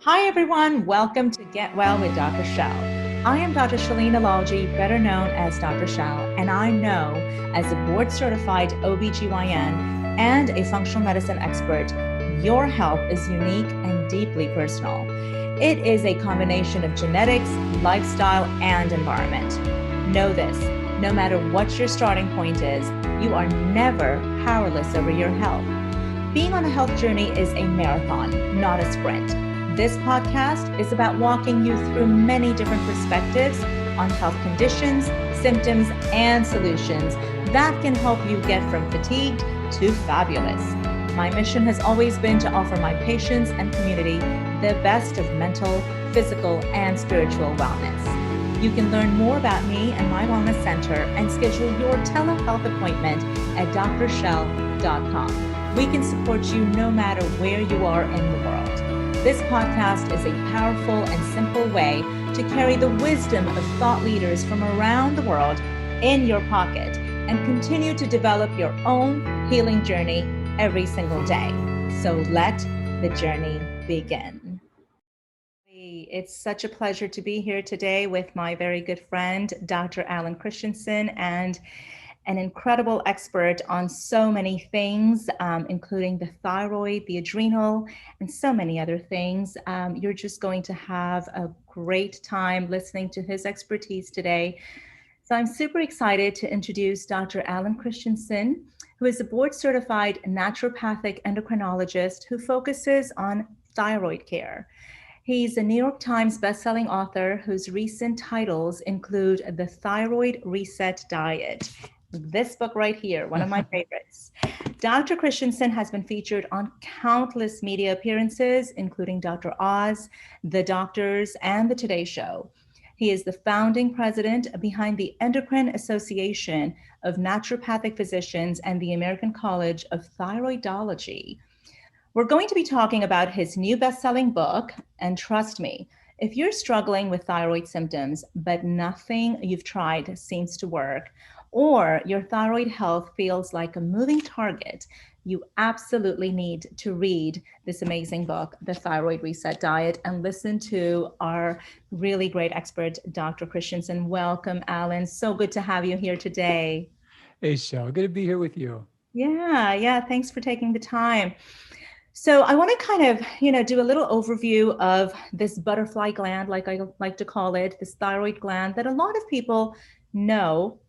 Hi everyone, welcome to Get Well with Dr. Shel. I am Dr. Drshelenalaljiaesthetics, better known as Dr. Shel, and I know as a board-certified OBGYN and a functional medicine expert, your health is unique and deeply personal. It is a combination of genetics, lifestyle, and environment. Know this, no matter what your starting point is, you are never powerless over your health. Being on a health journey is a marathon, not a sprint. This podcast is about walking you through many different perspectives on health conditions, symptoms, and solutions that can help you get from fatigued to fabulous. My mission has always been to offer my patients and community the best of mental, physical, and spiritual wellness. You can learn more about me and my wellness center and schedule your telehealth appointment at drshel.com. We can support you no matter where you are in the world. This podcast is a powerful and simple way to carry the wisdom of thought leaders from around the world in your pocket and continue to develop your own healing journey every single day. So let the journey begin. It's such a pleasure to be here today with my very good friend, Dr. Alan Christianson, and an incredible expert on so many things, including the thyroid, the adrenal, and so many other things. You're just going to have a great time listening to his expertise today. So I'm super excited to introduce Dr. Alan Christianson, who is a board-certified naturopathic endocrinologist who focuses on thyroid care. He's a New York Times bestselling author whose recent titles include The Thyroid Reset Diet. This book right here, one of my favorites. Dr. Christensen has been featured on countless media appearances, including Dr. Oz, The Doctors, and The Today Show. He is the founding president behind the Endocrine Association of Naturopathic Physicians and the American College of Thyroidology. We're going to be talking about his new best-selling book, and trust me, if you're struggling with thyroid symptoms, but nothing you've tried seems to work, or your thyroid health feels like a moving target, you absolutely need to read this amazing book, The Thyroid Reset Diet, and listen to our really great expert, Dr. Christensen. Welcome, Alan. So good to have you here today. Hey, Shel. Good to be here with you. Yeah. Thanks for taking the time. So I want to kind of, do a little overview of this butterfly gland, like I like to call it, this thyroid gland that a lot of people know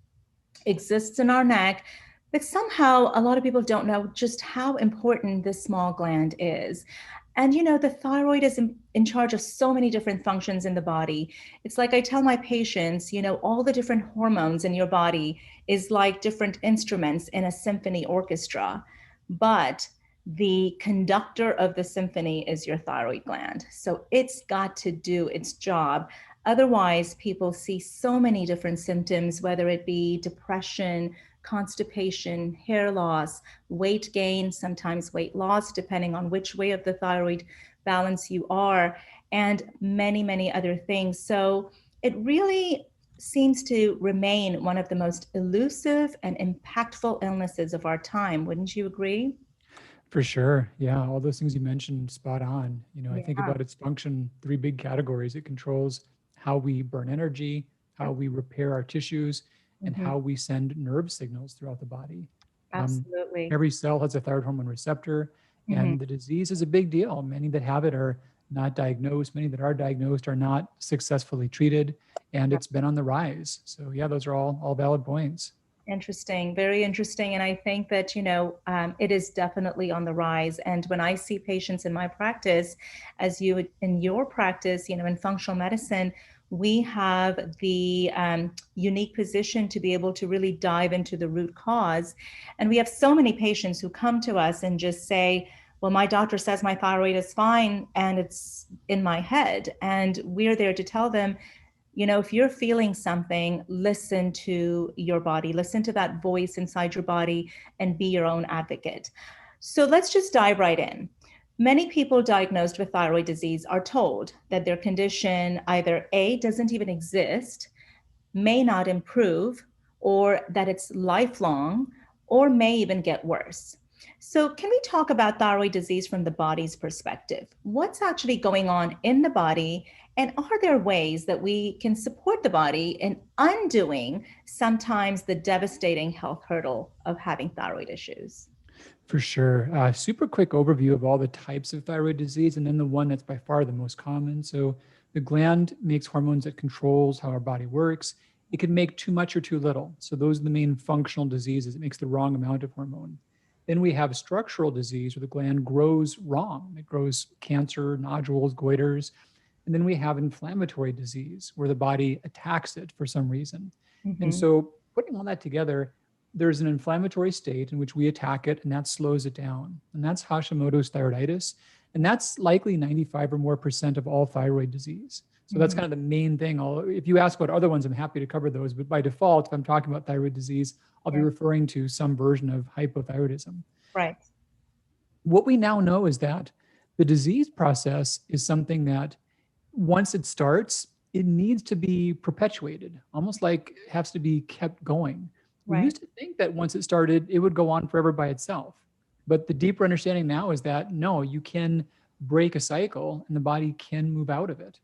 exists in our neck, but somehow a lot of people don't know just how important this small gland is. And, the thyroid is in charge of so many different functions in the body. It's like I tell my patients, all the different hormones in your body is like different instruments in a symphony orchestra. But the conductor of the symphony is your thyroid gland. So it's got to do its job. Otherwise, people see so many different symptoms, whether it be depression, constipation, hair loss, weight gain, sometimes weight loss, depending on which way of the thyroid balance you are, and many, many other things. So it really seems to remain one of the most elusive and impactful illnesses of our time. Wouldn't you agree? For sure. Yeah. All those things you mentioned, spot on. I think Yeah. about its function, three big categories. It controls how we burn energy, how we repair our tissues, and Mhm. how we send nerve signals throughout the body. Um, Absolutely. every cell has a thyroid hormone receptor, Mhm. and the disease is a big deal. Many that have it are not diagnosed. Many that are diagnosed are not successfully treated, and it's been on the rise. So yeah, those are all valid points. Interesting, very interesting. And I think that, it is definitely on the rise. And when I see patients in my practice, as you in your practice, in functional medicine, we have the unique position to be able to really dive into the root cause. And we have so many patients who come to us and just say, well, my doctor says my thyroid is fine and it's in my head. And we're there to tell them, if you're feeling something, listen to your body, listen to that voice inside your body and be your own advocate. So let's just dive right in. Many people diagnosed with thyroid disease are told that their condition either A, doesn't even exist, may not improve, or that it's lifelong, or may even get worse. So, can we talk about thyroid disease from the body's perspective? What's actually going on in the body? And are there ways that we can support the body in undoing sometimes the devastating health hurdle of having thyroid issues? For sure. Super quick overview of all the types of thyroid disease, and then the one that's by far the most common. So, the gland makes hormones that controls how our body works. It can make too much or too little. So, those are the main functional diseases. It makes the wrong amount of hormone. Then we have structural disease where the gland grows wrong. It grows cancer, nodules, goiters. And then we have inflammatory disease where the body attacks it for some reason. And Hmm. so, putting all that together, there's an inflammatory state in which we attack it and that slows it down. And that's Hashimoto's thyroiditis. And that's likely 95 or more percent of all thyroid disease. So that's Hmm. kind of the main thing. If you ask about other ones, I'm happy to cover those. But by default, if I'm talking about thyroid disease, I'll be Yeah. referring to some version of hypothyroidism. Right. What we now know is that the disease process is something that once it starts, it needs to be perpetuated, almost like it has to be kept going. We Right. used to think that once it started, it would go on forever by itself. But the deeper understanding now is that no, you can break a cycle and the body can move out of it.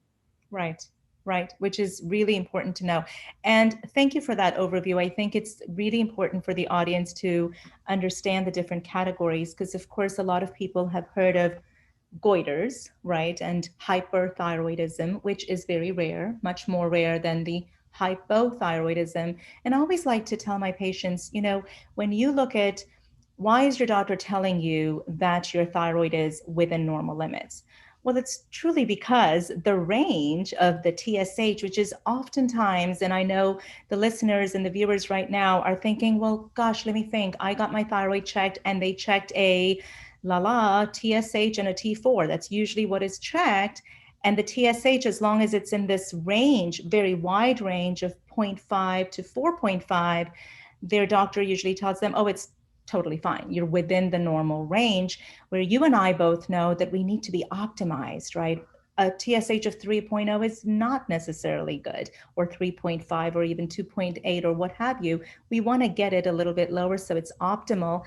Right, right, which is really important to know. And thank you for that overview. I think it's really important for the audience to understand the different categories because, of course, a lot of people have heard of goiters, right, and hyperthyroidism, which is very rare, much more rare than the hypothyroidism. And I always like to tell my patients, when you look at why is your doctor telling you that your thyroid is within normal limits? Well, it's truly because the range of the TSH, which is oftentimes, and I know the listeners and the viewers right now are thinking, well, gosh, let me think. I got my thyroid checked and they checked a TSH and a T4. That's usually what is checked. And the TSH, as long as it's in this range, very wide range of 0.5 to 4.5, their doctor usually tells them, oh, it's totally fine. You're within the normal range, where you and I both know that we need to be optimized, right? A TSH of 3.0 is not necessarily good, or 3.5, or even 2.8, or what have you. We want to get it a little bit lower so it's optimal.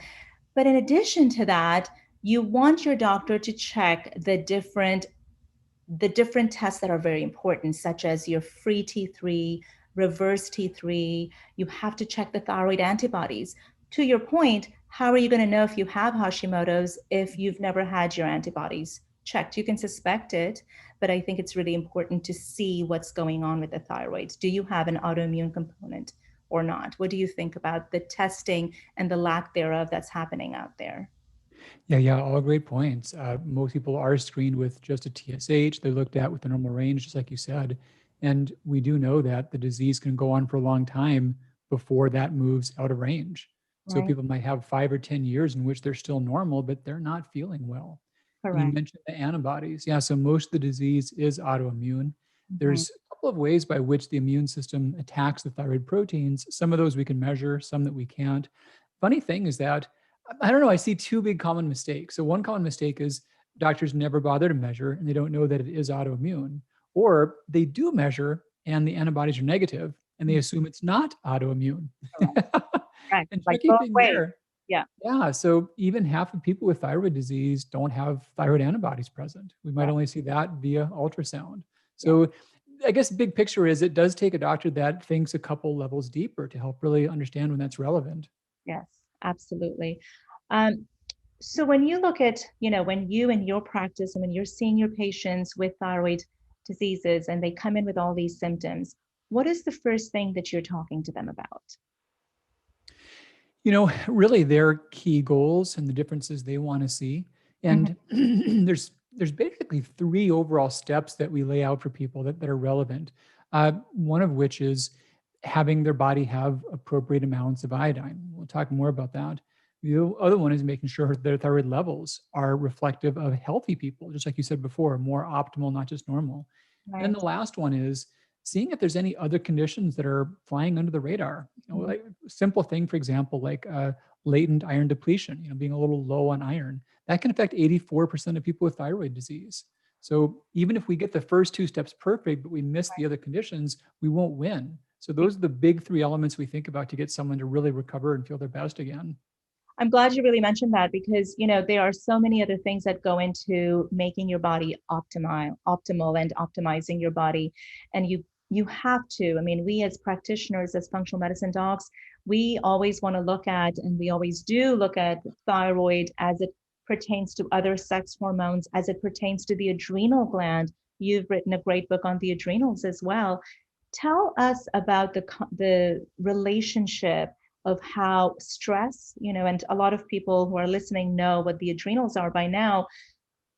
But in addition to that, you want your doctor to check the different tests that are very important, such as your free T3, reverse T3. You have to check the thyroid antibodies. To your point, how are you going to know if you have Hashimoto's if you've never had your antibodies checked? You can suspect it, but I think it's really important to see what's going on with the thyroid. Do you have an autoimmune component or not? What do you think about the testing and the lack thereof that's happening out there? Yeah, all great points. Most people are screened with just a TSH. They're looked at with the normal range, just like you said. And we do know that the disease can go on for a long time before that moves out of range. So Right. people might have 5 or 10 years in which they're still normal, but they're not feeling well. And you Correct. mentioned the antibodies. Yeah, so most of the disease is autoimmune. Mhm. There's a couple of ways by which the immune system attacks the thyroid proteins. Some of those we can measure, some that we can't. Funny thing is that I don't know. I see two big common mistakes. So one common mistake is doctors never bother to measure and they don't know that it is autoimmune, or they do measure and the antibodies are negative and they assume it's not autoimmune. Correct. Correct. And Like tricky both thing ways. there, Yeah. yeah. So even half of people with thyroid disease don't have thyroid antibodies present. We might Right. only see that via ultrasound. Yeah. So I guess big picture is it does take a doctor that thinks a couple levels deeper to help really understand when that's relevant. Yes. Absolutely. Um, so when you look at, when you in your practice and when you're seeing your patients with thyroid diseases and they come in with all these symptoms, what is the first thing that you're talking to them about? Really their key goals and the differences they want to see. Mhm. And there's basically three overall steps that we lay out for people that are relevant. One of which is having their body have appropriate amounts of iodine. We'll talk more about that. The other one is making sure their thyroid levels are reflective of healthy people, just like you said before, more optimal, not just normal. And then Right. the last one is seeing if there's any other conditions that are flying under the radar. Mhm. Like simple thing, for example, like latent iron depletion, being a little low on iron, that can affect 84% of people with thyroid disease. So even if we get the first two steps perfect, but we miss the other conditions, we won't win. So those are the big three elements we think about to get someone to really recover and feel their best again. I'm glad you really mentioned that because, there are so many other things that go into making your body optimal and optimizing your body. And you have to, I mean, we as practitioners, as functional medicine docs, we always want to look at, and we always do look at thyroid as it pertains to other sex hormones, as it pertains to the adrenal gland. You've written a great book on the adrenals as well. Tell us about the relationship of how stress, and a lot of people who are listening know what the adrenals are by now,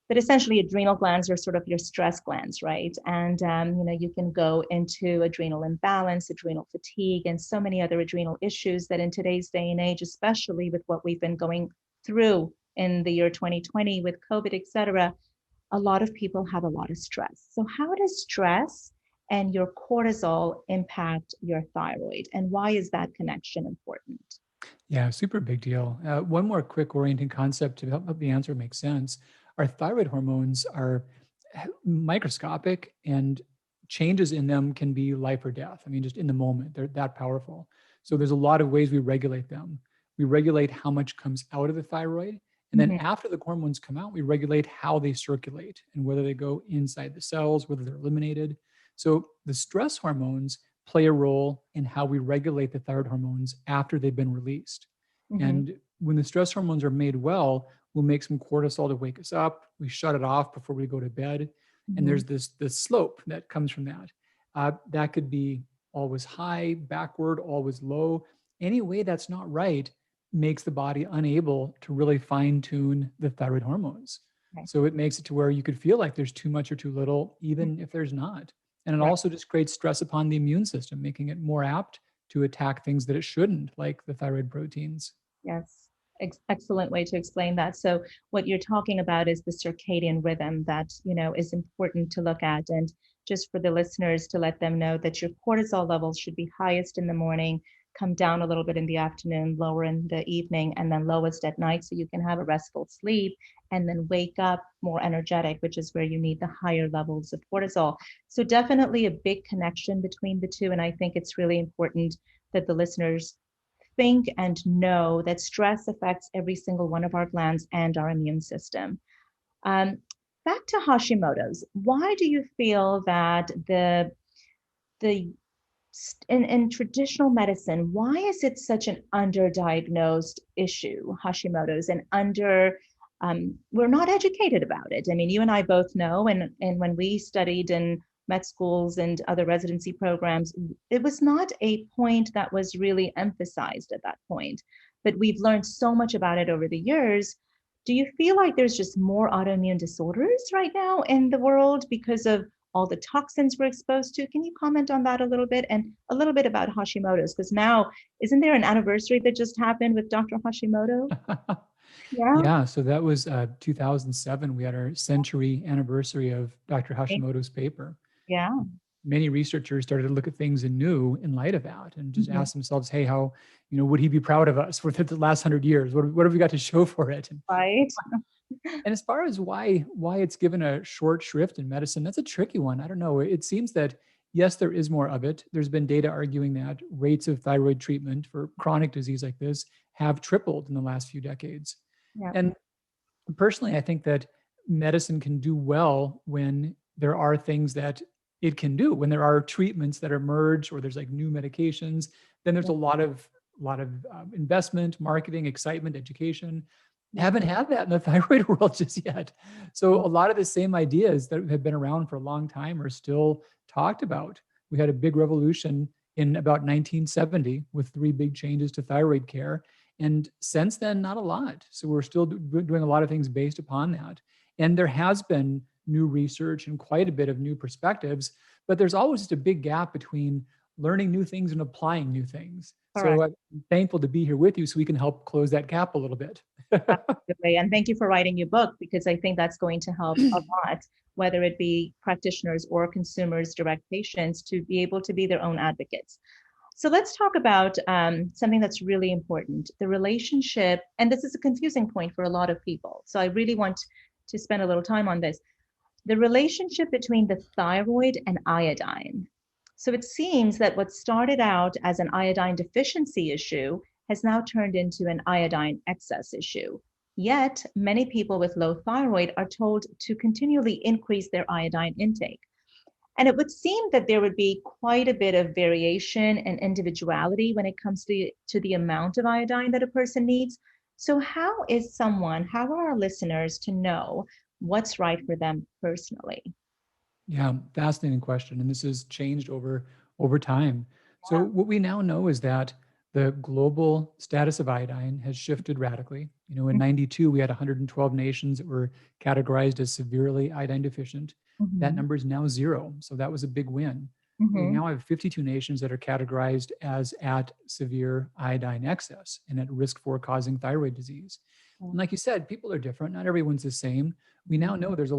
but essentially adrenal glands are sort of your stress glands, right? And, you can go into adrenal imbalance, adrenal fatigue, and so many other adrenal issues that in today's day and age, especially with what we've been going through in the year 2020 with COVID, et cetera, a lot of people have a lot of stress. So how does stress and your cortisol impact your thyroid? And why is that connection important? Yeah, super big deal. One more quick orienting concept to help the answer make sense. Our thyroid hormones are microscopic, and changes in them can be life or death. I mean, just in the moment, they're that powerful. So there's a lot of ways we regulate them. We regulate how much comes out of the thyroid. And then Mhm. after the hormones come out, we regulate how they circulate and whether they go inside the cells, whether they're eliminated. So the stress hormones play a role in how we regulate the thyroid hormones after they've been released. Mhm. And when the stress hormones are made well, we'll make some cortisol to wake us up. We shut it off before we go to bed. And Mhm. there's this slope that comes from that. That could be always high, backward, always low. Any way that's not right makes the body unable to really fine tune the thyroid hormones. Right. So it makes it to where you could feel like there's too much or too little, Mhm. even if there's not. And it Right. also just creates stress upon the immune system, making it more apt to attack things that it shouldn't, like the thyroid proteins. Yes. Excellent way to explain that. So what you're talking about is the circadian rhythm that, is important to look at. And just for the listeners to let them know that your cortisol levels should be highest in the morning, come down a little bit in the afternoon, lower in the evening, and then lowest at night so you can have a restful sleep and then wake up more energetic, which is where you need the higher levels of cortisol. So definitely a big connection between the two. And I think it's really important that the listeners think and know that stress affects every single one of our glands and our immune system. Um, Back to Hashimoto's. Why do you feel that the in traditional medicine, why is it such an underdiagnosed issue, Hashimoto's, and we're not educated about it? I mean, you and I both know, and when we studied in med schools and other residency programs, it was not a point that was really emphasized at that point. But we've learned so much about it over the years. Do you feel like there's just more autoimmune disorders right now in the world because of all the toxins we're exposed to? Can you comment on that a little bit and a little bit about Hashimoto's? Because now, isn't there an anniversary that just happened with Dr. Hashimoto? Yeah. Yeah, so that was 2007. We had our century anniversary of Dr. Hashimoto's paper. Yeah. Many researchers started to look at things anew in light of that and just Mhm. ask themselves, hey, how, would he be proud of us for the last 100 years? What have we got to show for it? Right. And as far as why it's given a short shrift in medicine, that's a tricky one. I don't know. It seems that yes, there is more of it. There's been data arguing that rates of thyroid treatment for chronic disease like this have tripled in the last few decades. Yeah. And personally, I think that medicine can do well when there are things that it can do. When there are treatments that emerge, or there's like new medications, then there's Yeah. a lot of investment, marketing, excitement, education. Yeah. Haven't had that in the thyroid world just yet. So a lot of the same ideas that have been around for a long time are still talked about. We had a big revolution in about 1970 with three big changes to thyroid care. And since then, not a lot. So we're still doing a lot of things based upon that. And there has been new research and quite a bit of new perspectives, but there's always just a big gap between learning new things and applying new things. So Correct. I'm thankful to be here with you so we can help close that gap a little bit. Absolutely. And thank you for writing your book because I think that's going to help a lot, whether it be practitioners or consumers, direct patients, to be able to be their own advocates. So let's talk about something that's really important, the relationship. And this is a confusing point for a lot of people. So I really want to spend a little time on this. The relationship between the thyroid and iodine. So it seems that what started out as an iodine deficiency issue has now turned into an iodine excess issue. Yet, many people with low thyroid are told to continually increase their iodine intake. And it would seem that there would be quite a bit of variation and individuality when it comes to the amount of iodine that a person needs. So, how are our listeners to know what's right for them personally? Yeah, fascinating question. And this has changed over time. So what we now know is that the global status of iodine has shifted radically. You know, in 92, we had 112 nations that were categorized as severely iodine deficient. That Mm-hmm. number is now 0. So that was a big win. We Mm-hmm. now have 52 nations that are categorized as at severe iodine excess and at risk for causing thyroid disease. And like you said, people are different. Not everyone's the same. We now know there's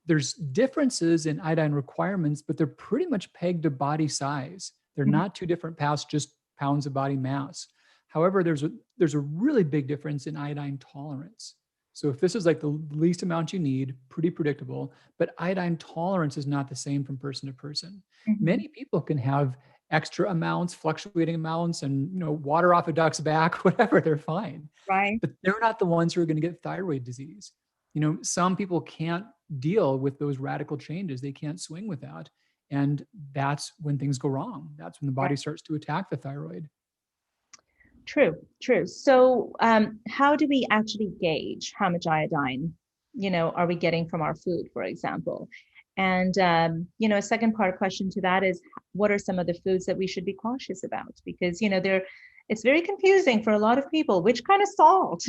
there's differences in iodine requirements, but they're pretty much pegged to body size. They're not too different past just pounds of body mass. However, there's a really big difference in iodine tolerance. So if this is like the least amount you need, pretty predictable, but iodine tolerance is not the same from person to person. Mm-hmm. Many people can have extra amounts, fluctuating amounts, and water off a duck's back, whatever, they're fine. Right. But they're not the ones who are going to get thyroid disease. Some people can't deal with those radical changes. They can't swing with that. And that's when things go wrong. That's when the body Right. starts to attack the thyroid. True, true. So, how do we actually gauge how much iodine, are we getting from our food, for example? And, a second part question to that is, what are some of the foods that we should be cautious about? Because, it's very confusing for a lot of people. Which kind of salt,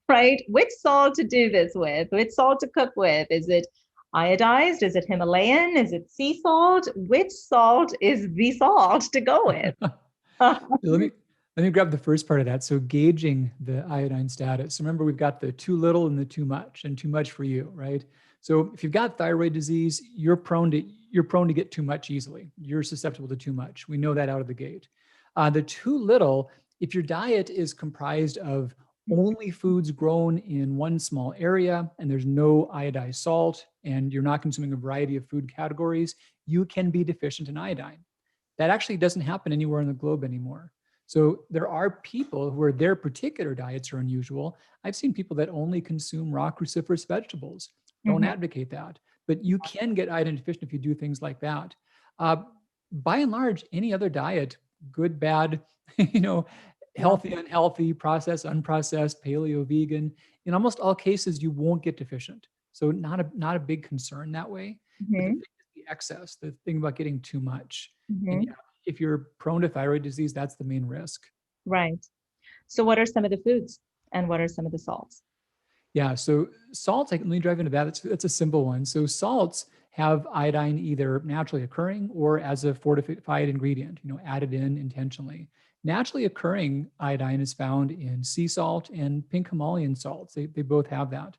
right? Which salt to do this with? Which salt to cook with? Is it iodized? Is it Himalayan? Is it sea salt? Which salt is the salt to go with? Let me grab the first part of that. So gauging the iodine status. So remember, we've got the too little and the too much, and too much for you, right? So if you've got thyroid disease, you're prone to get too much easily. You're susceptible to too much. We know that out of the gate. The too little, if your diet is comprised of only foods grown in one small area and there's no iodized salt and you're not consuming a variety of food categories, you can be deficient in iodine. That actually doesn't happen anywhere on the globe anymore. So there are people where their particular diets are unusual. I've seen people that only consume raw cruciferous vegetables. Don't Mhm. advocate that. But you can get iodine deficient if you do things like that. Uh, by and large, any other diet, good, bad, you know, Yeah. healthy, unhealthy, processed, unprocessed, paleo, vegan, in almost all cases, you won't get deficient. So not a big concern that way. But the thing Mhm. is the excess, the thing about getting too much. And Mhm. yeah, if you're prone to thyroid disease, that's the main risk. Right. So, what are some of the foods and what are some of the salts? Yeah, so salts, let me dive into that. That's a simple one. So salts have iodine either naturally occurring or as a fortified ingredient, added in intentionally. Naturally occurring iodine is found in sea salt and pink Himalayan salts. They both have that.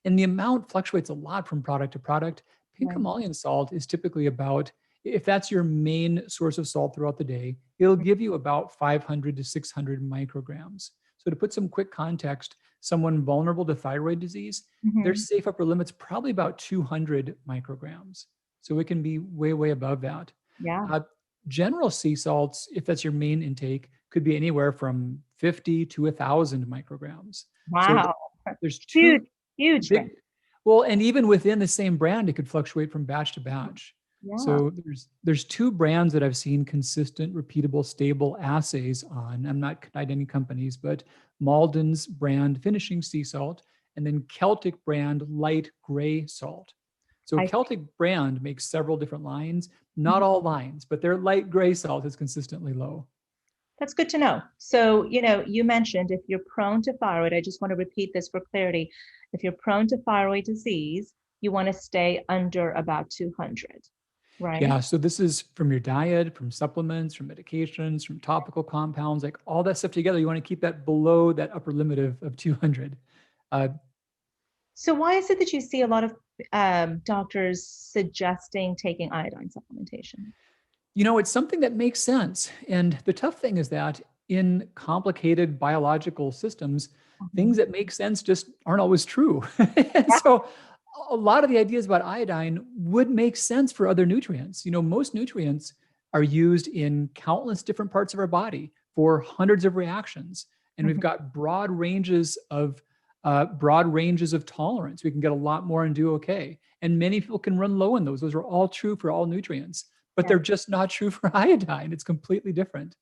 And the amount fluctuates a lot from product to product. Pink Right. Himalayan salt is typically about, if that's your main source of salt throughout the day, it'll give you about 500 to 600 micrograms. So to put some quick context, someone vulnerable to thyroid disease, their Mhm. safe upper limit's probably about 200 micrograms. So it can be way, way above that. Yeah. Uh, General sea salts, if that's your main intake, could be anywhere from 50 to 1,000 micrograms. So Wow. there's Huge, two huge range. big, well, and even within the same brand, it could fluctuate from batch to batch. Yeah. So there's two brands that I've seen consistent, repeatable, stable assays on. I'm not citing any companies, but Malden's brand finishing sea salt, and then Celtic brand light gray salt. So I Celtic brand makes several different lines, not all lines, but their light gray salt is consistently low. That's good to know. So, you mentioned if you're prone to thyroid, I just want to repeat this for clarity. If you're prone to thyroid disease, you want to stay under about 200, right? Yeah, so this is from your diet, from supplements, from medications, from topical compounds, like all that stuff together. You want to keep that below that upper limit of 200. Uh, So, why is it that you see a lot of doctors suggesting taking iodine supplementation? It's something that makes sense. And the tough thing is that in complicated biological systems, things Mhm. that make sense just aren't always true. And so a lot of the ideas about iodine would make sense for other nutrients. Most nutrients are used in countless different parts of our body for hundreds of reactions. And we've got broad ranges of tolerance. We can get a lot more and do okay. And many people can run low in those. Those are all true for all nutrients, but they're just not true for iodine. It's completely different.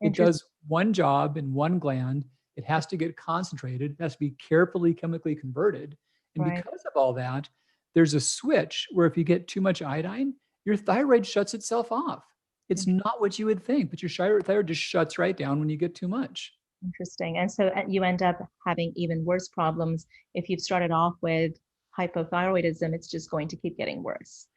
It does one job in one gland. It has to get concentrated. It has to be carefully chemically converted. And because of all that, there's a switch where if you get too much iodine, your thyroid shuts itself off. It's not what you would think, but your thyroid just shuts right down when you get too much. Interesting. And so you end up having even worse problems. If you've started off with hypothyroidism, it's just going to keep getting worse.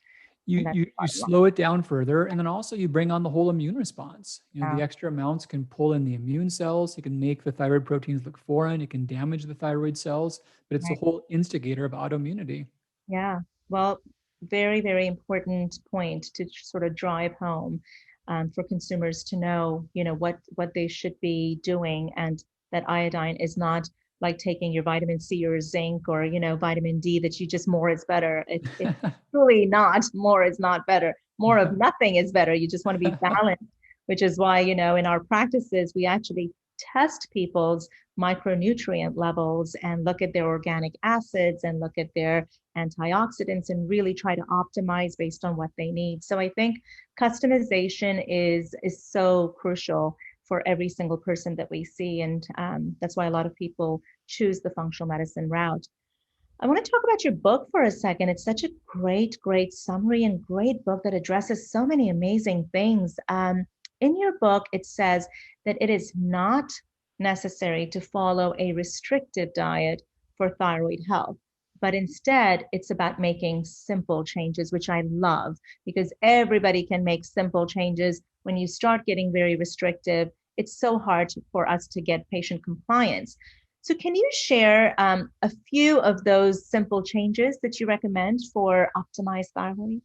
You slow it down further, and then also you bring on the whole immune response. The extra amounts can pull in the immune cells. It can make the thyroid proteins look foreign. It can damage the thyroid cells, but it's the whole instigator of autoimmunity. Yeah. Well, very, very important point to sort of drive home for consumers to know, what they should be doing, and that iodine is not like taking your vitamin C or zinc or, vitamin D, that you just more is better. It's truly not. More is not better. More of nothing is better. You just want to be balanced, which is why, in our practices, we actually test people's micronutrient levels and look at their organic acids and look at their antioxidants and really try to optimize based on what they need. So I think customization is so crucial for every single person that we see. And that's why a lot of people choose the functional medicine route. I want to talk about your book for a second. It's such a great, great summary and great book that addresses so many amazing things. In your book, it says that it is not necessary to follow a restrictive diet for thyroid health, but instead it's about making simple changes, which I love, because everybody can make simple changes. When you start getting very restrictive, it's so hard for us to get patient compliance. So can you share a few of those simple changes that you recommend for optimized thyroid?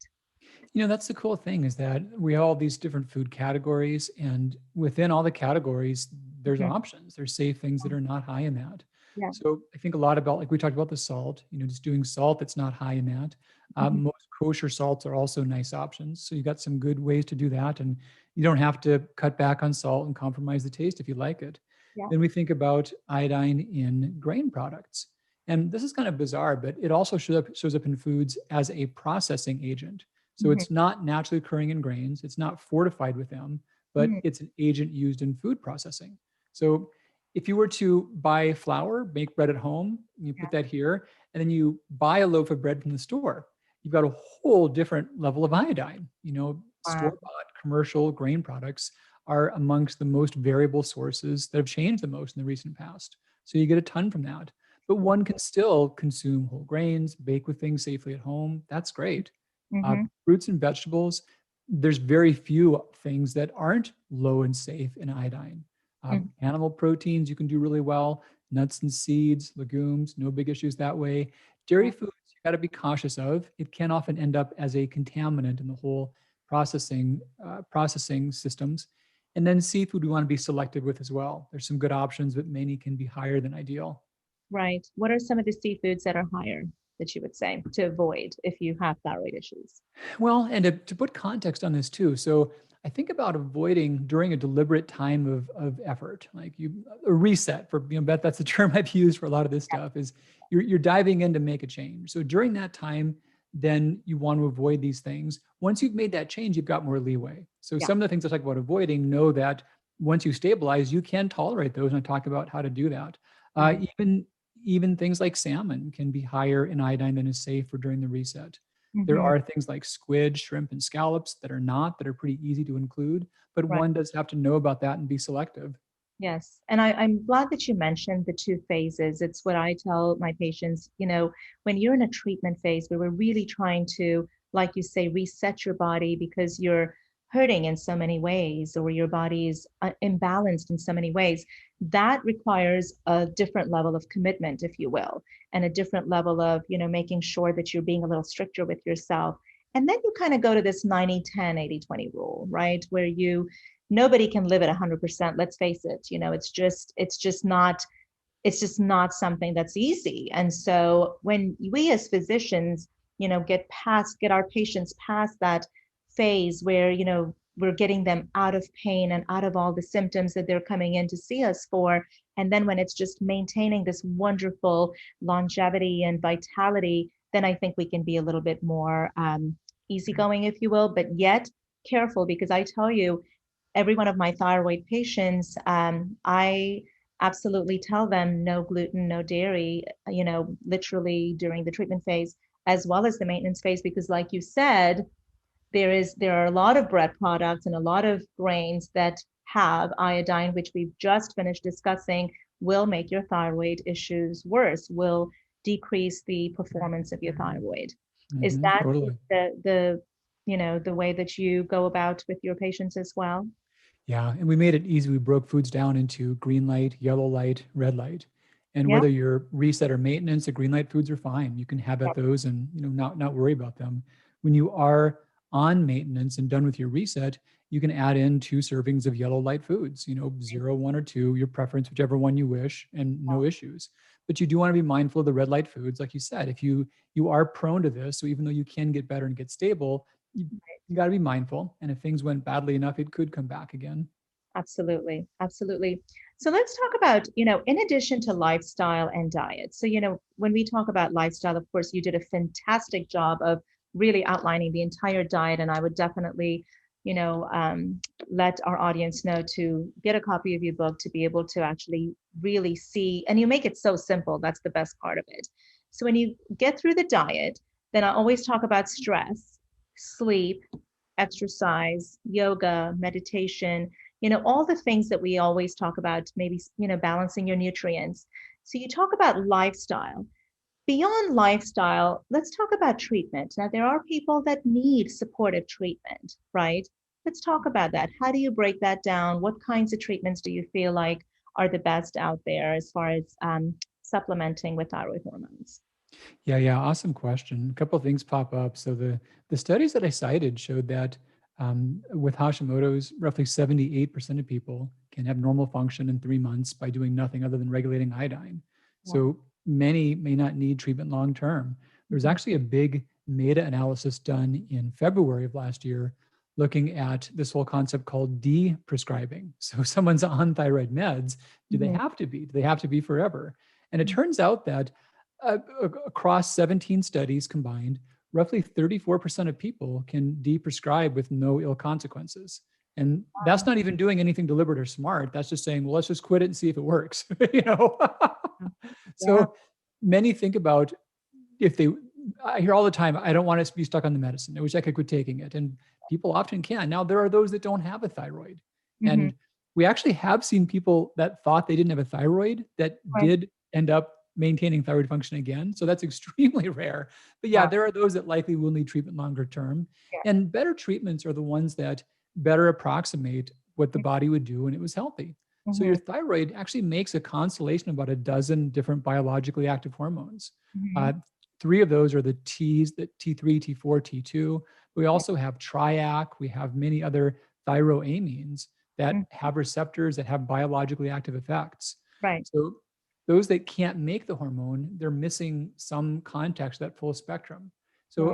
That's the cool thing, is that we have all these different food categories, and within all the categories, there's options. There's safe things that are not high in that. Yeah. So I think a lot about, like we talked about the salt, just doing salt that's not high in that. Most kosher salts are also nice options. So you got some good ways to do that. And you don't have to cut back on salt and compromise the taste if you like it. Yeah. Then we think about iodine in grain products. And this is kind of bizarre, but it also shows up in foods as a processing agent. So it's not naturally occurring in grains. It's not fortified with them, but it's an agent used in food processing. So if you were to buy flour, make bread at home, you put that here, and then you buy a loaf of bread from the store, you've got a whole different level of iodine. Store-bought commercial grain products are amongst the most variable sources that have changed the most in the recent past. So you get a ton from that. But one can still consume whole grains, bake with things safely at home. That's great. Fruits and vegetables, there's very few things that aren't low and safe in iodine. Animal proteins, you can do really well. Nuts and seeds, legumes, no big issues that way. Dairy foods, you got to be cautious of. It can often end up as a contaminant in the whole processing systems. And then seafood, we want to be selective with as well. There's some good options, but many can be higher than ideal. Right. What are some of the seafoods that are higher that you would say to avoid if you have thyroid issues? Well, and to put context on this too. So I think about avoiding during a deliberate time of effort, like a reset for, that's the term I've used for a lot of this stuff, is you're diving in to make a change. So during that time, then you want to avoid these things. Once you've made that change, you've got more leeway. So some of the things I talk about avoiding, know that once you stabilize, you can tolerate those. And I talk about how to do that. Even things like salmon can be higher in iodine than is safe for during the reset. There are things like squid, shrimp, and scallops that are pretty easy to include, but one does have to know about that and be selective. Yes. And I'm glad that you mentioned the two phases. It's what I tell my patients, when you're in a treatment phase where we're really trying to, like you say, reset your body because you're hurting in so many ways, or your body is imbalanced in so many ways, that requires a different level of commitment, if you will, and a different level of, making sure that you're being a little stricter with yourself. And then you kind of go to this 90-10, 80-20 rule, right? Where nobody can live at 100%. Let's face it, it's just not something that's easy. And so when we as physicians, get our patients past that phase where, we're getting them out of pain and out of all the symptoms that they're coming in to see us for. And then when it's just maintaining this wonderful longevity and vitality, then I think we can be a little bit more easygoing, if you will, but yet careful, because I tell you, every one of my thyroid patients, I absolutely tell them no gluten, no dairy, literally during the treatment phase, as well as the maintenance phase, because like you said, there are a lot of bread products and a lot of grains that have iodine, which we've just finished discussing, will make your thyroid issues worse, will decrease the performance of your thyroid. Is that Totally. the way that you go about with your patients as well? Yeah, and we made it easy. We broke foods down into green light, yellow light, red light. And Yeah. whether you're reset or maintenance, the green light foods are fine. You can have at those and not worry about them. When you are on maintenance and done with your reset, you can add in 2 servings of yellow light foods, 0, 1, or 2, your preference, whichever one you wish, and no issues. But you do want to be mindful of the red light foods, like you said. If you are prone to this, so even though you can get better and get stable, you got to be mindful. And if things went badly enough, it could come back again. Absolutely. Absolutely. So let's talk about, in addition to lifestyle and diet. So, when we talk about lifestyle, of course, you did a fantastic job of really outlining the entire diet. And I would definitely, let our audience know to get a copy of your book to be able to actually really see, and you make it so simple. That's the best part of it. So when you get through the diet, then I always talk about stress, sleep, exercise, yoga, meditation, all the things that we always talk about, maybe, balancing your nutrients. So you talk about lifestyle. Beyond lifestyle, let's talk about treatment. Now, there are people that need supportive treatment, right? Let's talk about that. How do you break that down? What kinds of treatments do you feel like are the best out there as far as supplementing with thyroid hormones? Yeah, awesome question. A couple of things pop up. So the studies that I cited showed that with Hashimoto's, roughly 78% of people can have normal function in 3 months by doing nothing other than regulating iodine. Wow. So many may not need treatment long term. There's actually a big meta-analysis done in February of last year looking at this whole concept called de-prescribing. So if someone's on thyroid meds, do they have to be? Do they have to be forever? And it turns out that across 17 studies combined, roughly 34% of people can de-prescribe with no ill consequences. And that's not even doing anything deliberate or smart. That's just saying, well, let's just quit it and see if it works. So many think about I hear all the time, I don't want to be stuck on the medicine. I wish I could quit taking it. And people often can. Now, there are those that don't have a thyroid. And we actually have seen people that thought they didn't have a thyroid that did end up maintaining thyroid function again. So that's extremely rare. But yeah, there are those that likely will need treatment longer term. And better treatments are the ones that better approximate what the body would do when it was healthy. So your thyroid actually makes a constellation of about a dozen different biologically active hormones. 3 of those are the T's, the T3, T4, T2. We also have triac. We have many other thyroamines that have receptors that have biologically active effects. Right. So those that can't make the hormone, they're missing some context, that full spectrum. So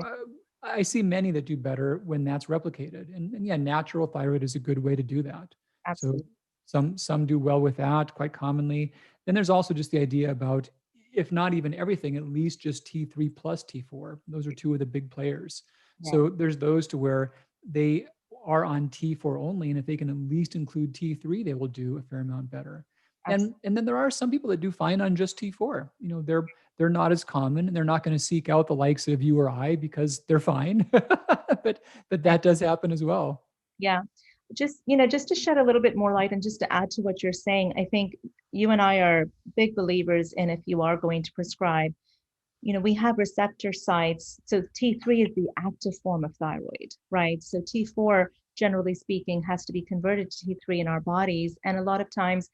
I see many that do better when that's replicated. And yeah, natural thyroid is a good way to do that. Absolutely. So some do well with that quite commonly. Then there's also just the idea about, if not even everything, at least just T3 plus T4. Those are 2 of the big players. So there's those to where they are on T4 only. And if they can at least include T3, they will do a fair amount better. And then there are some people that do fine on just T4. They're not as common, and they're not going to seek out the likes of you or I because they're fine. but that does happen as well. Yeah. Just to shed a little bit more light and just to add to what you're saying, I think you and I are big believers in, if you are going to prescribe, we have receptor sites. So T3 is the active form of thyroid, right? So T4, generally speaking, has to be converted to T3 in our bodies. And a lot of times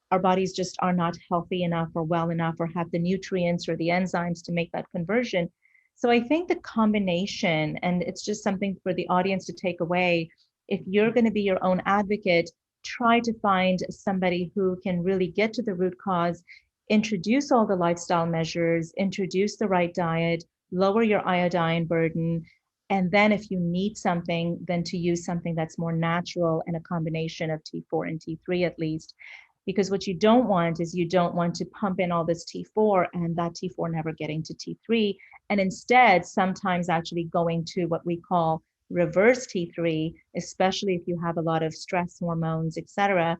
our bodies just are not healthy enough or well enough or have the nutrients or the enzymes to make that conversion. So I think the combination, and it's just something for the audience to take away, if you're going to be your own advocate, try to find somebody who can really get to the root cause, introduce all the lifestyle measures, introduce the right diet, lower your iodine burden, And then if you need something, then to use something that's more natural and a combination of T4 and T3 at least. Because what you don't want is you don't want to pump in all this T4 and that T4 never getting to T3. And instead, sometimes actually going to what we call reverse T3, especially if you have a lot of stress hormones, et cetera,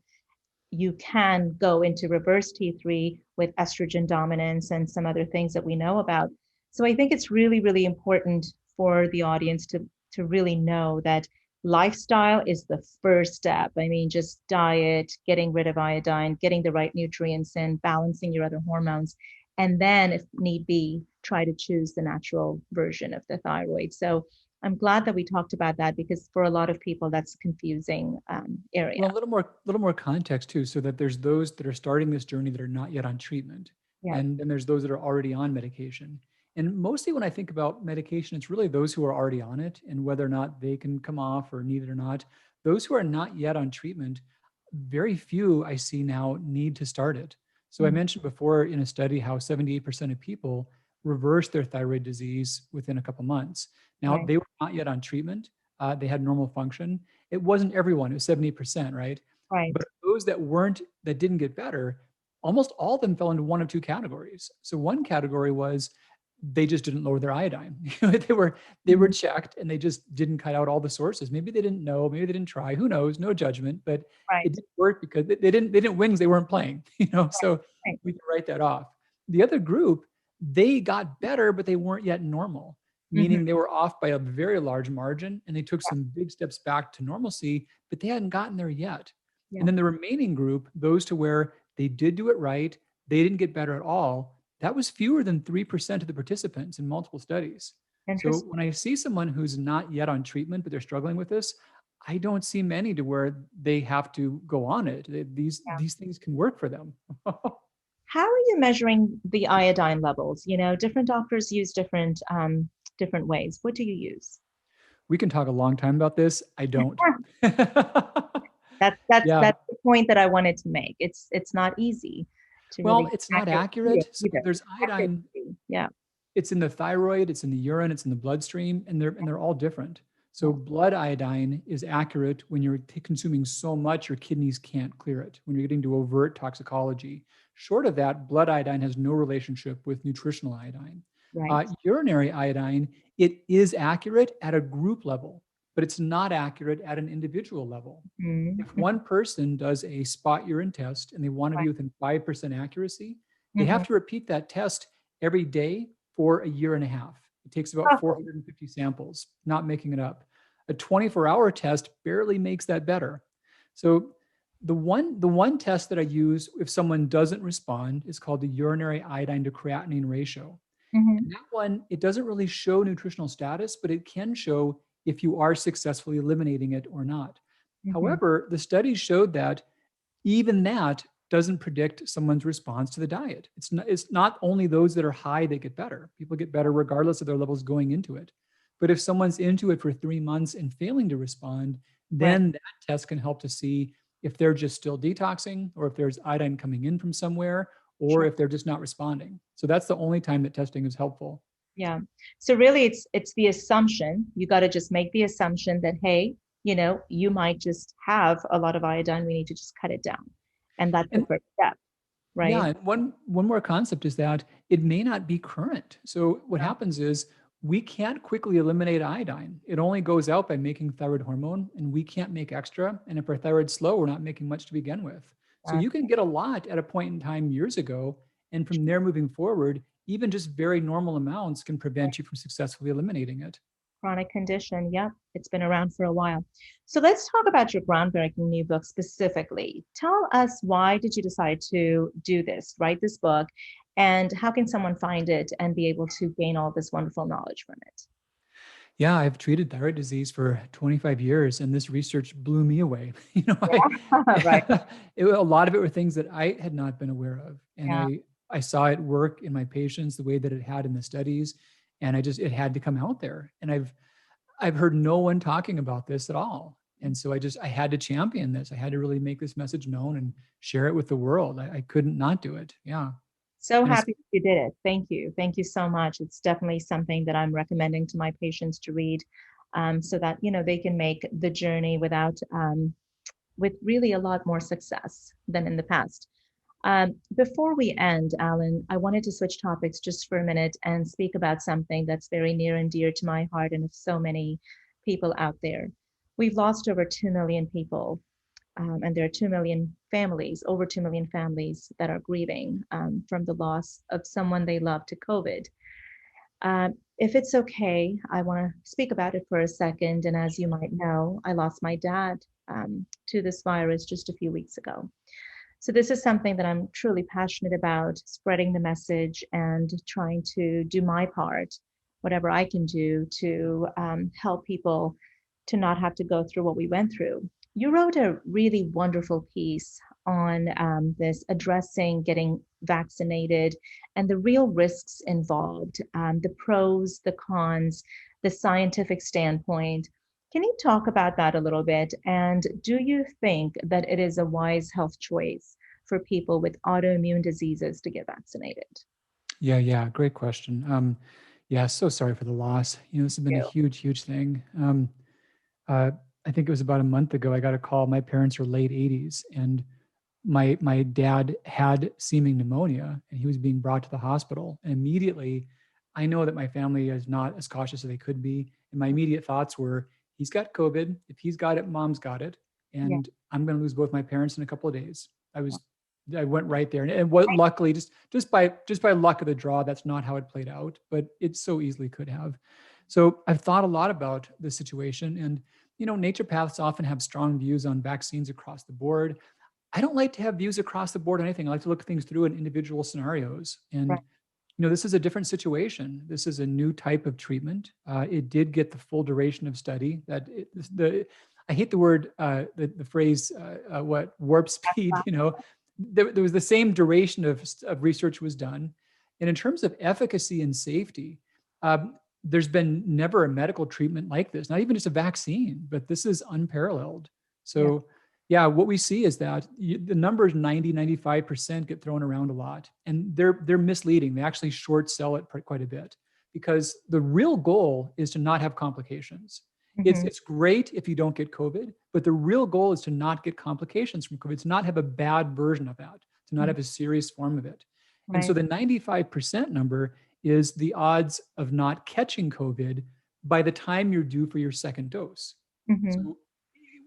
you can go into reverse T3 with estrogen dominance and some other things that we know about. So I think it's really, really important for the audience to really know that lifestyle is the first step. I mean, just diet, getting rid of iodine, getting the right nutrients in, balancing your other hormones, and then if need be, try to choose the natural version of the thyroid. So I'm glad that we talked about that because for a lot of people, that's a confusing area. Well, little more context too, so that there's those that are starting this journey that are not yet on treatment, Yeah. and then there's those that are already on medication. And mostly when I think about medication, it's really those who are already on it and whether or not they can come off or need it or not. Those who are not yet on treatment, very few I see now need to start it. So I Mhm. mentioned before in a study how 78% of people reversed their thyroid disease within a couple months. Now, Right. they were not yet on treatment. They had normal function. It wasn't everyone, it was 70%, right? Right. But those that didn't get better, almost all of them fell into one of two categories. So one category was they just didn't lower their iodine. They were Mhm. checked and they just didn't cut out all the sources. Maybe they didn't know, maybe they didn't try, who knows, no judgment, but it Right. didn't work because they didn't win because they weren't playing, so Right. we can write that off. The other group, they got better, but they weren't yet normal, Mhm. meaning they were off by a very large margin and they took some big steps back to normalcy, but they hadn't gotten there yet. And Yeah. then the remaining group, those to where they did do it right, they didn't get better at all, that was fewer than 3% of the participants in multiple studies. So Interesting. when I see someone who's not yet on treatment, but they're struggling with this, I don't see many to where they have to go on it. Yeah. These things can work for them. How are you measuring the iodine levels? You know, different doctors use different ways. What do you use? We can talk a long time about this. I don't. Yeah. That's the point that I wanted to make. It's not easy to Well, really it's not accurately do it accurate. So either. there's iodine. Accuracy. Yeah. It's in the thyroid, it's in the urine, it's in the bloodstream, and they're all different. So Yeah. blood iodine is accurate when you're consuming so much your kidneys can't clear it, when you're getting to overt toxicology. Short of that, blood iodine has no relationship with nutritional iodine. Right. Urinary iodine, it is accurate at a group level, but it's not accurate at an individual level. If Mm-hmm. one person does a spot urine test and they want to Right. be within 5% accuracy, they Mm-hmm. have to repeat that test every day for a year and a half. It takes about Oh, 450 samples, not making it up. A 24-hour test barely makes that better. So the one test that I use if someone doesn't respond is called the urinary iodine to creatinine ratio. mm-hmm. And that one, it doesn't really show nutritional status, but it can show if you are successfully eliminating it or not. Mm-hmm. However, the studies showed that even that doesn't predict someone's response to the diet. It's not only those that are high that get better. People get better regardless of their levels going into it. But if someone's into it for 3 months and failing to respond, Right. then that test can help to see if they're just still detoxing or if there's iodine coming in from somewhere or Sure. if they're just not responding. So that's the only time that testing is helpful. Yeah. So really it's the assumption. You got to just make the assumption that, hey, you know, you might just have a lot of iodine. We need to just cut it down. And that's the And first step, yeah, right? and one more concept is that it may not be current. So what Yeah. happens is we can't quickly eliminate iodine. It only goes out by making thyroid hormone, and we can't make extra. And if our thyroid's slow, we're not making much to begin with. So Uh, you can get a lot at a point in time years ago, and from there moving forward, even just very normal amounts can prevent you from successfully eliminating it. Chronic condition. Yep. It's been around for a while. So let's talk about your groundbreaking new book specifically. Tell us, why did you decide to do this, write this book, and how can someone find it and be able to gain all this wonderful knowledge from it? Yeah, I've treated thyroid disease for 25 years, and this research blew me away. Right. A lot of it were things that I had not been aware of, and Yeah. I saw it work in my patients the way that it had in the studies, and it had to come out there. And I've heard no one talking about this at all, and so I had to champion this. I had to really make this message known and share it with the world. I couldn't not do it. Yeah. So And it's, happy that you did it. Thank you. Thank you so much. It's definitely something that I'm recommending to my patients to read, so that, they can make the journey with really a lot more success than in the past. Before we end, Alan, I wanted to switch topics just for a minute and speak about something that's very near and dear to my heart and of so many people out there. We've lost over 2 million people, and there are 2 million families, over 2 million families that are grieving from the loss of someone they love to COVID. If it's okay, I want to speak about it for a second. And as you might know, I lost my dad to this virus just a few weeks ago. So this is something that I'm truly passionate about, spreading the message and trying to do my part, whatever I can do to help people to not have to go through what we went through. You wrote a really wonderful piece on this, addressing getting vaccinated and the real risks involved, the pros, the cons, the scientific standpoint. Can you talk about that a little bit? And do you think that it is a wise health choice for people with autoimmune diseases to get vaccinated? yeah, great question. Yeah, so sorry for the loss. This has been a You. huge thing. Uh, I think it was about a month ago, I got a call. My parents are late 80s, and my dad had seeming pneumonia, and he was being brought to the hospital. And immediately, I know that my family is not as cautious as they could be. And my immediate thoughts were, he's got COVID. If he's got it, mom's got it. Yeah. And I'm going to lose both my parents in a couple of days. I went right there. And what, luckily, just by luck of the draw, that's not how it played out, but it so easily could have. So I've thought a lot about the situation. And, naturopaths often have strong views on vaccines across the board. I don't like to have views across the board on anything. I like to look things through in individual scenarios. And, Right. this is a different situation. This is a new type of treatment. It did get the full duration of study. I hate the word, the phrase, what warp speed. There was the same duration of research was done. And in terms of efficacy and safety, there's been never a medical treatment like this, not even just a vaccine, but this is unparalleled. So yeah, what we see is that the numbers 90, 95% get thrown around a lot, and they're misleading. They actually short sell it quite a bit, because the real goal is to not have complications. Mm-hmm. It's great if you don't get COVID, but the real goal is to not get complications from COVID, to not have a bad version of that, to not have a serious form of it. And so Right. the 95% number is the odds of not catching COVID by the time you're due for your second dose. Mm-hmm. So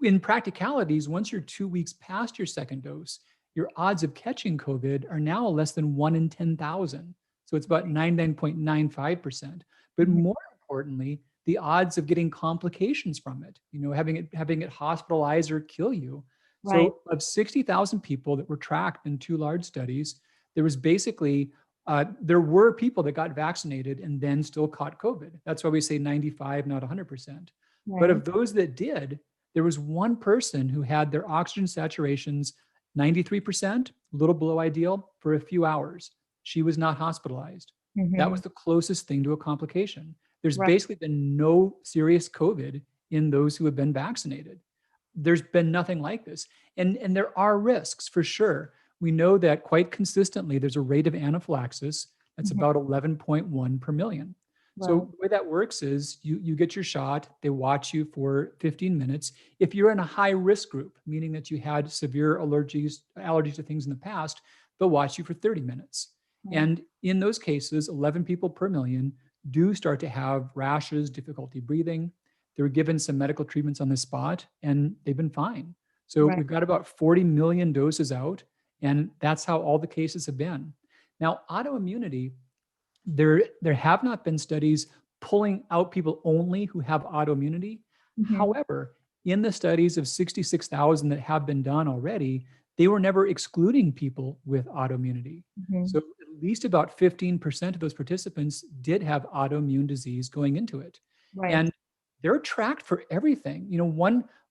in practicalities, once you're 2 weeks past your second dose, your odds of catching COVID are now less than 1 in 10,000. So it's about 99.95%. But Mm-hmm. more importantly, the odds of getting complications from it, having it hospitalized or kill you. Right. So of 60,000 people that were tracked in 2 large studies, there was basically there were people that got vaccinated and then still caught COVID. That's why we say 95, not 100%. But Right. of those that did, there was one person who had their oxygen saturations 93%, a little below ideal, for a few hours. She was not hospitalized. That Mm-hmm. was the closest thing to a complication. There's Right. basically been no serious COVID in those who have been vaccinated. There's been nothing like this. And there are risks for sure. We know that quite consistently there's a rate of anaphylaxis that's Mm-hmm. about 11.1 per million. Right. So the way that works is you get your shot, they watch you for 15 minutes. If you're in a high risk group, meaning that you had severe allergies to things in the past, they'll watch you for 30 minutes. Right. And in those cases, 11 people per million do start to have rashes, difficulty breathing. They were given some medical treatments on the spot, and they've been fine. So Right. we've got about 40 million doses out, and that's how all the cases have been. Now, autoimmunity, there have not been studies pulling out people only who have autoimmunity. Mm-hmm. However, in the studies of 66,000 that have been done already, they were never excluding people with autoimmunity. Mm-hmm. So at least about 15% of those participants did have autoimmune disease going into it. Right. And they're tracked for everything.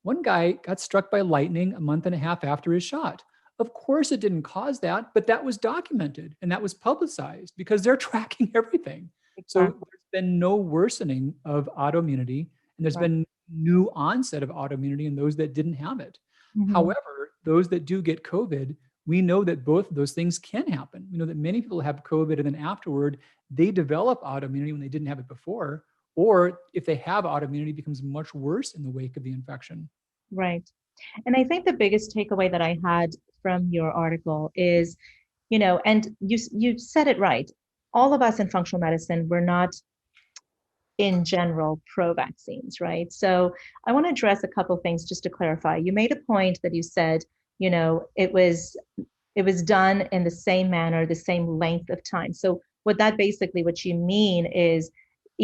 One guy got struck by lightning a month and a half after his shot. Of course, it didn't cause that, but that was documented and that was publicized because they're tracking everything. So Exactly. there's been no worsening of autoimmunity, and there's Right. been new onset of autoimmunity in those that didn't have it. Mm-hmm. However, those that do get COVID, we know that both of those things can happen. We know that many people have COVID and then afterward, they develop autoimmunity when they didn't have it before, or if they have autoimmunity, it becomes much worse in the wake of the infection. Right. And I think the biggest takeaway that I had from your article is, and you said it right. All of us in functional medicine, we're not in general pro vaccines, right? So I want to address a couple of things just to clarify. You made a point that you said, it was done in the same manner, the same length of time. So what you mean is,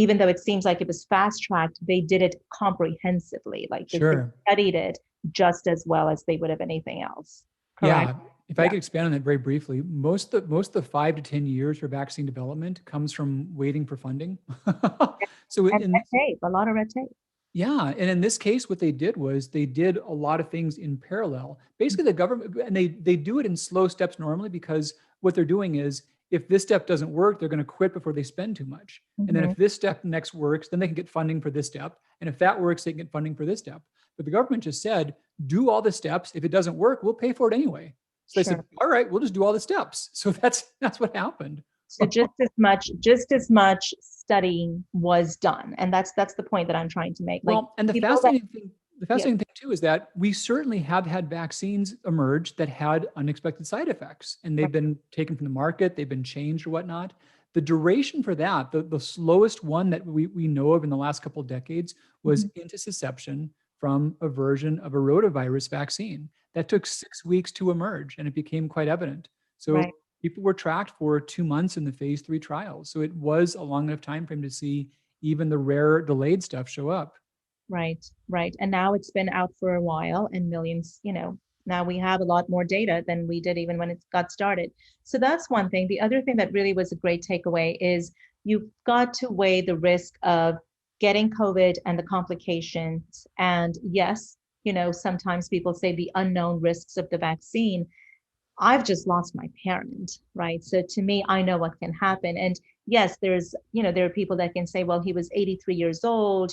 even though it seems like it was fast tracked, they did it comprehensively, like they Sure. studied it just as well as they would have anything else. Correct? Yeah. If I could expand on that very briefly, most of the 5 to 10 years for vaccine development comes from waiting for funding. So And red tape, a lot of red tape. yeah, and in this case, what they did was they did a lot of things in parallel. Basically, the government, and they do it in slow steps normally, because what they're doing is, if this step doesn't work, they're going to quit before they spend too much. And then if this step next works, then they can get funding for this step. And if that works, they can get funding for this step. But the government just said, do all the steps. If it doesn't work, we'll pay for it anyway. So they said, all right, we'll just do all the steps. So that's what happened. So just as much studying was done, and that's the point that I'm trying to make. Well, and the fascinating thing too is that we certainly have had vaccines emerge that had unexpected side effects, and they've been taken from the market, they've been changed or whatnot. The duration for that, the slowest one that we know of in the last couple of decades, was intussusception from a version of a rotavirus vaccine. That took 6 weeks to emerge, and it became quite evident. So people were tracked for 2 months in the phase 3 trials. So it was a long enough time frame to see even the rare delayed stuff show up. Right. And now it's been out for a while, and millions, now we have a lot more data than we did even when it got started. So that's one thing. The other thing that really was a great takeaway is, you've got to weigh the risk of getting COVID and the complications. And yes, sometimes people say the unknown risks of the vaccine. I've just lost my parent, right? So to me, I know what can happen. And yes, there are people that can say, well, he was 83 years old,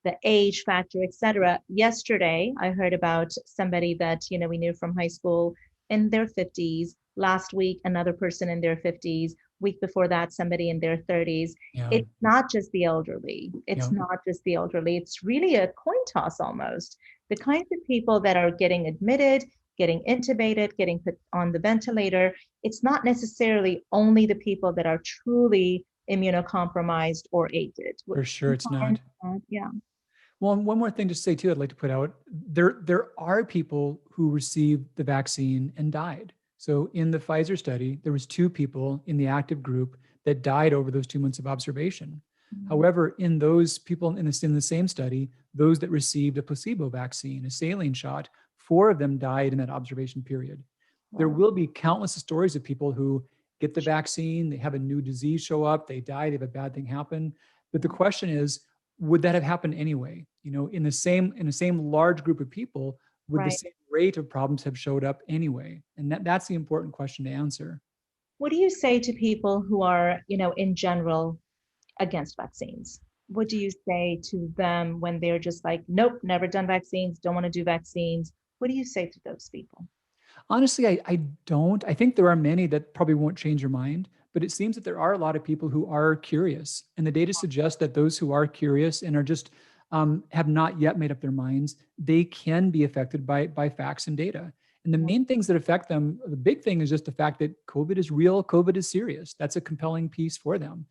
the age factor, etc. Yesterday, I heard about somebody that, we knew from high school, in their 50s. Last week, another person in their 50s. Week before that, somebody in their 30s. Yeah. It's not just the elderly. It's really a coin toss almost. The kinds of people that are getting admitted, getting intubated, getting put on the ventilator, it's not necessarily only the people that are truly immunocompromised or aged. For sure, it's not. Yeah. Well, and one more thing to say too, I'd like to put out, there are people who received the vaccine and died. So in the Pfizer study, there was 2 people in the active group that died over those 2 months of observation. However, in those people in the same study, those that received a placebo vaccine, a saline shot, 4 of them died in that observation period. There will be countless stories of people who get the vaccine, they have a new disease show up, they die, they have a bad thing happen. But the question is, would that have happened anyway? In the same large group of people, would the same rate of problems have showed up anyway? And that's the important question to answer. What do you say to people who are, in general, against vaccines? What do you say to them when they're just like, nope, never done vaccines, don't want to do vaccines? What do you say to those people? Honestly, I don't. I think there are many that probably won't change your mind, but it seems that there are a lot of people who are curious. And the data suggests that those who are curious and are just have not yet made up their minds, they can be affected by facts and data. And the main things that affect them, the big thing is just the fact that COVID is real, COVID is serious. That's a compelling piece for them.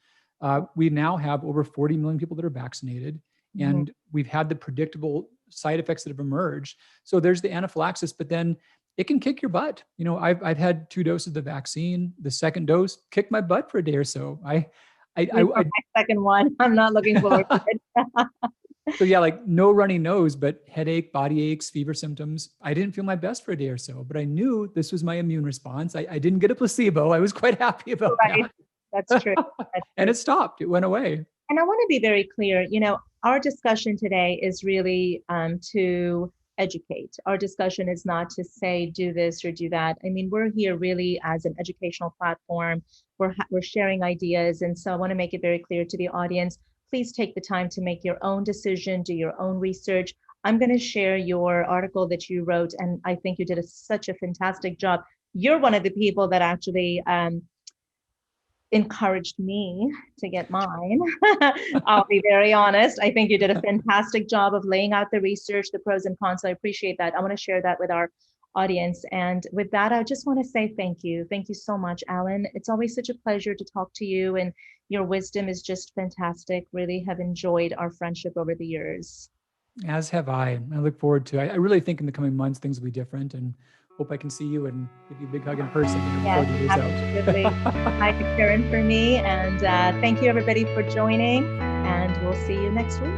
We now have over 40 million people that are vaccinated, and we've had the predictable side effects that have emerged. So there's the anaphylaxis, but then it can kick your butt. I've had 2 doses of the vaccine. The second dose kicked my butt for a day or so. My second one, I'm not looking forward to it. So yeah, like no runny nose, but headache, body aches, fever symptoms. I didn't feel my best for a day or so, but I knew this was my immune response. I didn't get a placebo. I was quite happy about that. That's true. And it stopped. It went away. And I want to be very clear, our discussion today is really to educate. Our discussion is not to say, do this or do that. I mean, we're here really as an educational platform. We're sharing ideas. And so I want to make it very clear to the audience, please take the time to make your own decision, do your own research. I'm going to share your article that you wrote, and I think you did such a fantastic job. You're one of the people that actually encouraged me to get mine. I'll be very honest. I think you did a fantastic job of laying out the research, the pros and cons. So I appreciate that. I want to share that with our audience. And with that, I just want to say thank you. Thank you so much, Alan. It's always such a pleasure to talk to you, and your wisdom is just fantastic. Really have enjoyed our friendship over the years. As have I. I look forward to it. I really think in the coming months, things will be different, and hope I can see you and give you a big hug in person before the year's absolutely. out. Hi to Karen for me. And thank you, everybody, for joining. And we'll see you next week.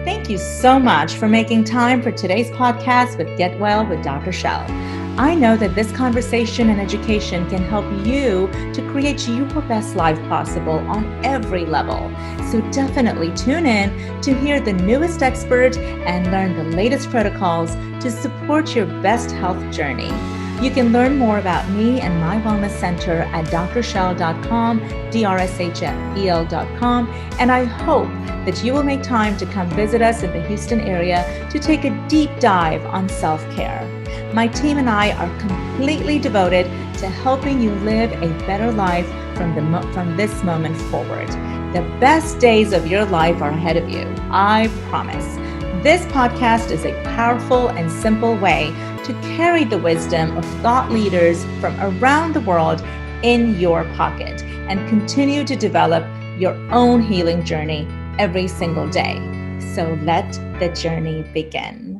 Thank you so much for making time for today's podcast with Get Well with Dr. Shel. I know that this conversation and education can help you to create your best life possible on every level. So definitely tune in to hear the newest expert and learn the latest protocols to support your best health journey. You can learn more about me and my wellness center at drshel.com, drshel.com, and I hope that you will make time to come visit us in the Houston area to take a deep dive on self-care. My team and I are completely devoted to helping you live a better life from this moment forward. The best days of your life are ahead of you, I promise. This podcast is a powerful and simple way to carry the wisdom of thought leaders from around the world in your pocket and continue to develop your own healing journey every single day. So let the journey begin.